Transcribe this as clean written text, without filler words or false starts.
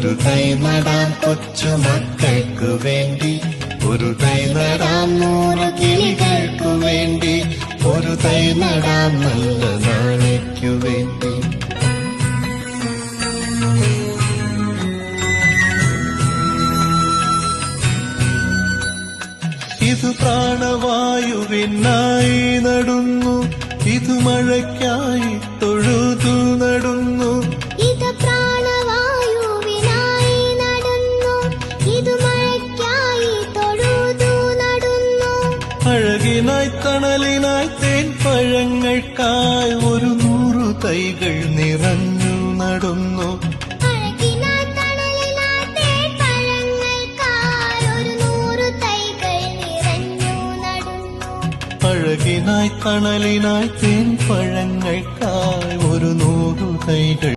ഒരു തൈ നടാം കൊച്ചുമക്കൾക്കു വേണ്ടി, ഒരു തൈ നടാം 100 കിളികൾക്കു വേണ്ടി, ഒരു തൈ നടാം നല്ല നാളേക്കു വേണ്ടി. ഇത് പ്രാണവായുവിനായി നടുന്നു, ഇത് മഴയ്ക്കായി തൊഴുതു നടുന്നു. ഇത് പ്രാണവായുവിനായി നടുന്നു, ഇത് മഴയ്ക്കായി തൊഴുതു നടുന്നു. അഴകിനായി തണലിനായി തേൻ പഴങ്ങൾക്കായി ഒരു 100 തൈകൾ നിറഞ്ഞു നടുന്നു. അഴകിനായി തണലിനായി തേൻ പഴങ്ങൾക്കായി ഒരു 100 തൈകൾ നിറഞ്ഞു നടുന്നു. അഴകിനായി തണലിനായി തേൻ പഴങ്ങൾക്കായി ഒരു 100 തൈകൾ